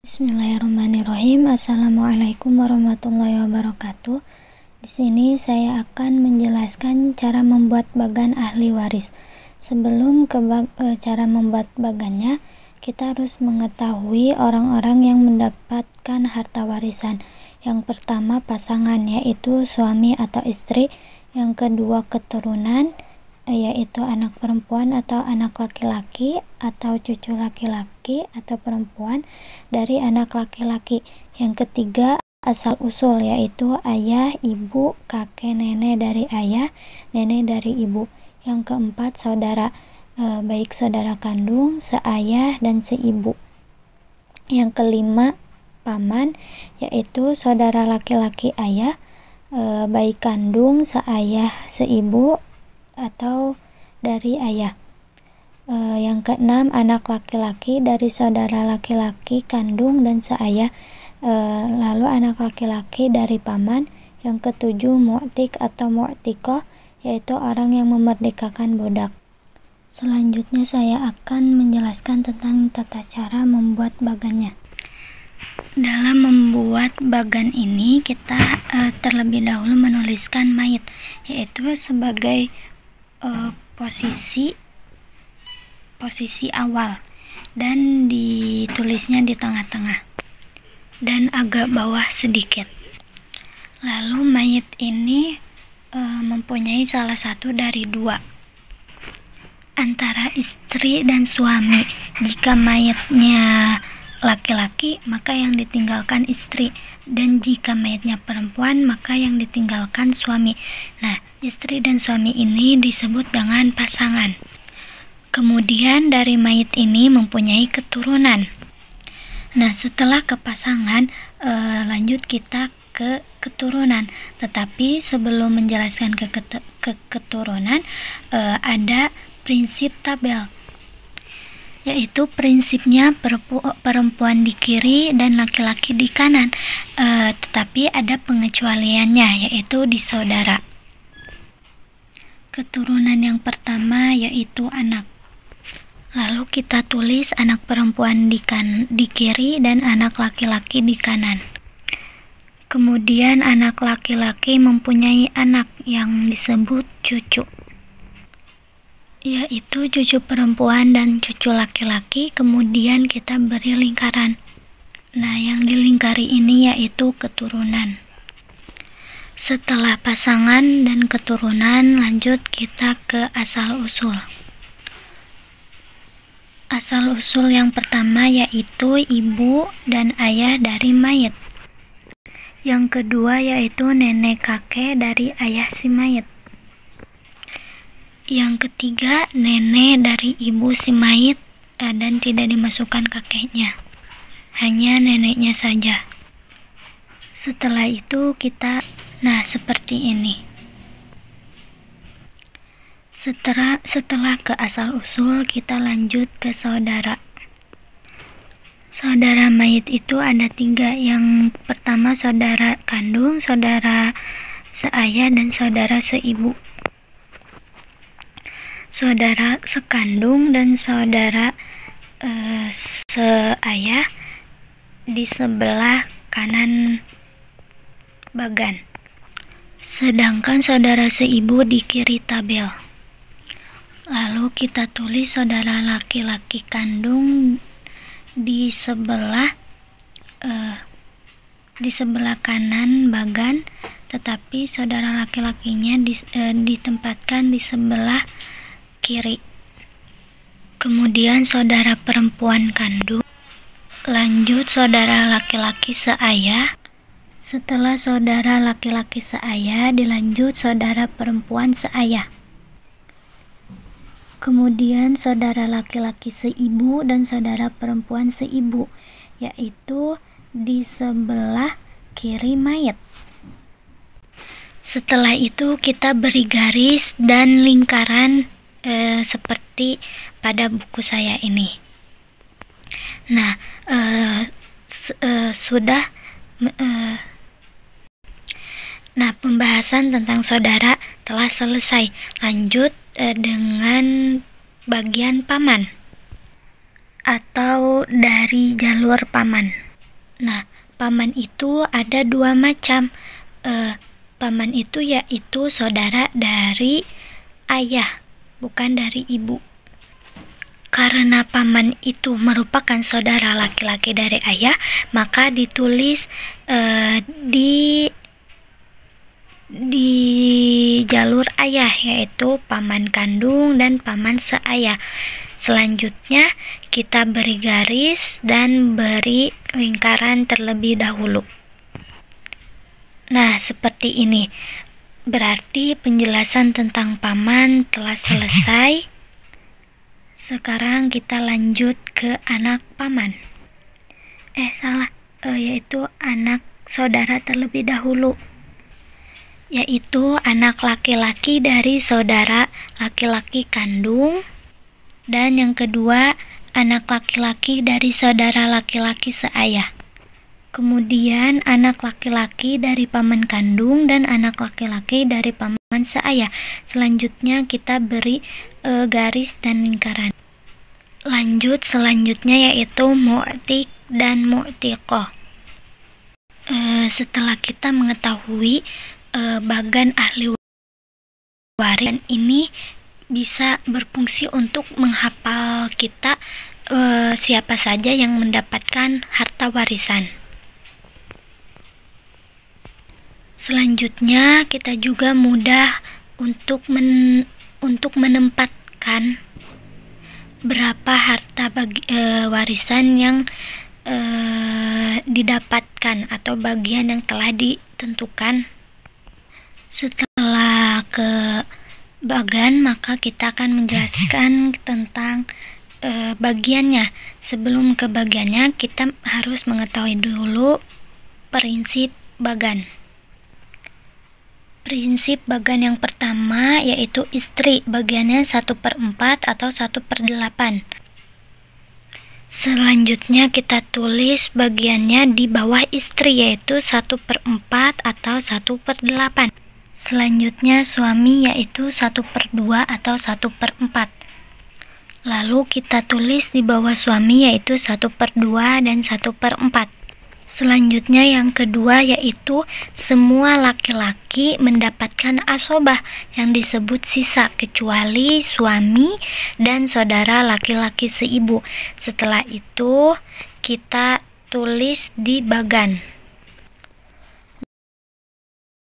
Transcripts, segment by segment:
Bismillahirrahmanirrahim. Assalamualaikum warahmatullahi wabarakatuh. Di sini saya akan menjelaskan cara membuat bagan ahli waris. Sebelum cara membuat bagannya, kita harus mengetahui orang-orang yang mendapatkan harta warisan. Yang pertama pasangan, yaitu suami atau istri. Yang kedua keturunan, yaitu anak perempuan atau anak laki-laki atau cucu laki-laki atau perempuan dari anak laki-laki. Yang ketiga asal usul, yaitu ayah, ibu, kakek, nenek dari ayah, nenek dari ibu. Yang keempat saudara, baik saudara kandung, seayah dan seibu. Yang kelima paman, yaitu saudara laki-laki ayah, baik kandung, seayah, seibu atau dari ayah. Yang keenam anak laki-laki dari saudara laki-laki kandung dan seayah, lalu anak laki-laki dari paman. Yang ketujuh mu'tik atau mu'tikoh, yaitu orang yang memerdekakan budak. Selanjutnya saya akan menjelaskan tentang tata cara membuat bagannya. Dalam membuat bagan ini kita terlebih dahulu menuliskan mayit, yaitu sebagai posisi awal, dan ditulisnya di tengah-tengah dan agak bawah sedikit. Lalu mayit ini mempunyai salah satu dari dua, antara istri dan suami. Jika mayitnya laki-laki, maka yang ditinggalkan istri, dan jika mayitnya perempuan, maka yang ditinggalkan suami. Nah, istri dan suami ini disebut dengan pasangan. Kemudian dari mayit ini mempunyai keturunan. Nah, setelah ke pasangan, lanjut kita ke keturunan. Tetapi sebelum menjelaskan ke keturunan, ada prinsip tabel, yaitu prinsipnya perempuan di kiri dan laki-laki di kanan, tetapi ada pengecualiannya, yaitu di saudara. Keturunan yang pertama yaitu anak. Lalu kita tulis anak perempuan di kiri dan anak laki-laki di kanan. Kemudian anak laki-laki mempunyai anak yang disebut cucu, yaitu cucu perempuan dan cucu laki-laki. Kemudian kita beri lingkaran. Nah, yang dilingkari ini yaitu keturunan. Setelah pasangan dan keturunan, lanjut kita ke asal usul. Asal usul yang pertama yaitu ibu dan ayah dari mayit. Yang kedua yaitu nenek kakek dari ayah si mayit. Yang ketiga nenek dari ibu si mayit, dan tidak dimasukkan kakeknya, hanya neneknya saja. Setelah itu kita, nah seperti ini. Setelah ke asal usul, kita lanjut ke saudara. Saudara mayit itu ada 3. Yang pertama saudara kandung, saudara seayah, dan saudara seibu. Saudara sekandung dan saudara seayah di sebelah kanan bagan, sedangkan saudara seibu di kiri tabel. Lalu kita tulis saudara laki-laki kandung di sebelah kanan bagan, tetapi saudara laki-lakinya ditempatkan di sebelah kiri. Kemudian saudara perempuan kandung, lanjut saudara laki-laki seayah. Setelah saudara laki-laki seayah, dilanjut saudara perempuan seayah. Kemudian saudara laki-laki seibu dan saudara perempuan seibu, yaitu di sebelah kiri mayit. Setelah itu kita beri garis dan lingkaran seperti pada buku saya ini. Nah, Nah, pembahasan tentang saudara telah selesai. Lanjut dengan bagian paman atau dari jalur paman. Nah, paman itu ada dua macam. Paman itu yaitu saudara dari ayah, bukan dari ibu. Karena paman itu merupakan saudara laki-laki dari ayah, maka ditulis di jalur ayah, yaitu paman kandung dan paman seayah. Selanjutnya kita beri garis dan beri lingkaran terlebih dahulu. Nah, seperti ini. Berarti penjelasan tentang paman telah selesai. Sekarang kita lanjut ke anak paman. Yaitu anak saudara terlebih dahulu, yaitu anak laki-laki dari saudara laki-laki kandung, dan yang kedua anak laki-laki dari saudara laki-laki seayah. Kemudian anak laki-laki dari paman kandung dan anak laki-laki dari paman seayah. Selanjutnya kita beri garis dan lingkaran. Lanjut selanjutnya yaitu mu'tik dan mu'tiqoh. Setelah kita mengetahui bagan ahli waris, ini bisa berfungsi untuk menghafal kita siapa saja yang mendapatkan harta warisan. Selanjutnya kita juga mudah untuk menempatkan berapa harta warisan yang didapatkan atau bagian yang telah ditentukan. Setelah ke bagan, maka kita akan menjelaskan tentang bagiannya. Sebelum ke bagiannya, kita harus mengetahui dulu prinsip bagan. Prinsip bagan yang pertama yaitu istri, bagiannya 1/4 atau 1/8. Selanjutnya kita tulis bagiannya di bawah istri, yaitu 1/4 atau 1/8. Selanjutnya suami, yaitu 1/2 atau 1/4. Lalu kita tulis di bawah suami, yaitu 1/2 dan 1/4. Selanjutnya yang kedua yaitu semua laki-laki mendapatkan asobah yang disebut sisa, kecuali suami dan saudara laki-laki seibu. Setelah itu kita tulis di bagan.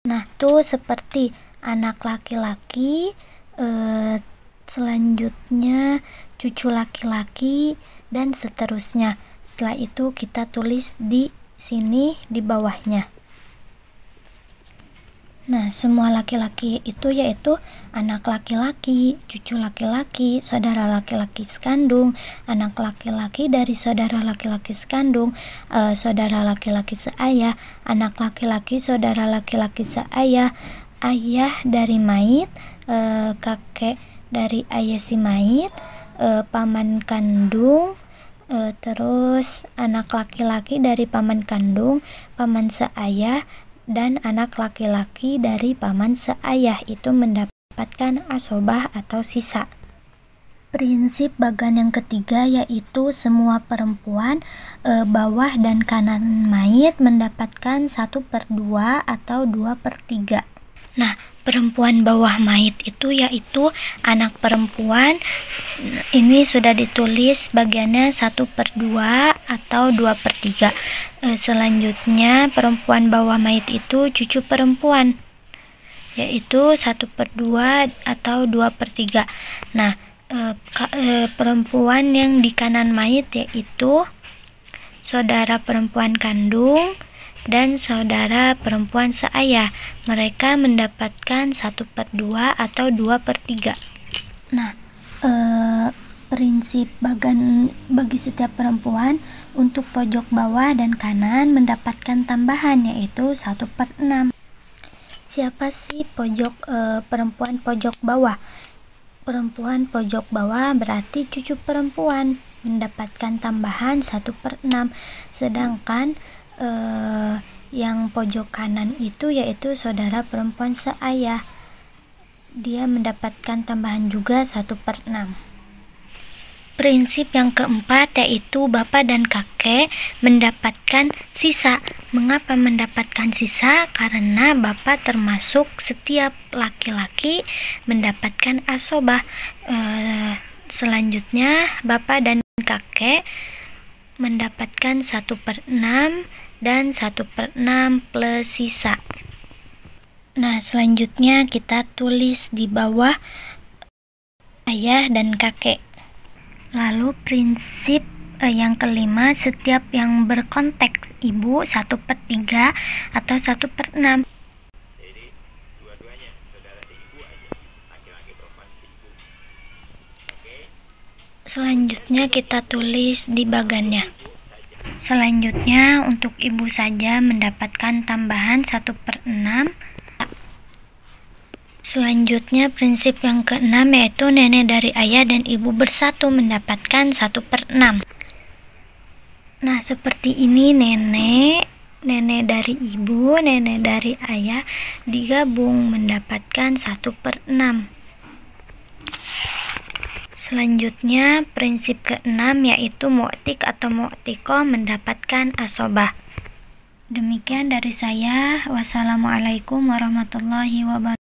Nah, itu seperti anak laki-laki, selanjutnya cucu laki-laki, dan seterusnya. Setelah itu kita tulis di sini di bawahnya. Nah, semua laki-laki itu yaitu anak laki-laki, cucu laki-laki, saudara laki-laki sekandung, anak laki-laki dari saudara laki-laki sekandung, saudara laki-laki seayah, anak laki-laki saudara laki-laki seayah, ayah dari mayit, kakek dari ayah si mayit, paman kandung, terus anak laki-laki dari paman kandung, paman seayah, dan anak laki-laki dari paman seayah itu mendapatkan asobah atau sisa. Prinsip bagan yang ketiga yaitu semua perempuan bawah dan kanan mayit mendapatkan 1/2 atau 2/3. Nah, perempuan bawah mayit itu yaitu anak perempuan. Ini sudah ditulis bagiannya 1/2 atau 2/3. Selanjutnya perempuan bawah mayit itu cucu perempuan, yaitu 1/2 atau 2/3. Nah, perempuan yang di kanan mayit yaitu saudara perempuan kandung dan saudara perempuan seayah. Mereka mendapatkan 1/2 atau 2/3. Nah, prinsip bagan bagi setiap perempuan untuk pojok bawah dan kanan mendapatkan tambahan yaitu 1/6. Siapa sih perempuan pojok bawah? Perempuan pojok bawah berarti cucu perempuan mendapatkan tambahan 1/6. Sedangkan yang pojok kanan itu yaitu saudara perempuan seayah, dia mendapatkan tambahan juga 1/6. Prinsip yang keempat yaitu bapak dan kakek mendapatkan sisa. Mengapa mendapatkan sisa? Karena bapak termasuk setiap laki-laki mendapatkan asobah. Selanjutnya bapak dan kakek mendapatkan 1/6 dan 1/6 plus sisa. Nah, selanjutnya kita tulis di bawah ayah dan kakek. Lalu prinsip yang kelima, setiap yang berkonteks ibu 1/3 atau 1/6. Jadi dua-duanya saudara seibu aja, laki-laki perempuan seibu. Oke. Selanjutnya kita tulis di bagannya. Selanjutnya untuk ibu saja mendapatkan tambahan 1/6. Selanjutnya prinsip yang keenam yaitu nenek dari ayah dan ibu bersatu mendapatkan 1/6. Nah, seperti ini nenek dari ibu, nenek dari ayah digabung mendapatkan 1/6. Selanjutnya prinsip keenam yaitu mu'tik atau mu'tikoh mendapatkan asobah. Demikian dari saya. Wassalamualaikum warahmatullahi wabarakatuh.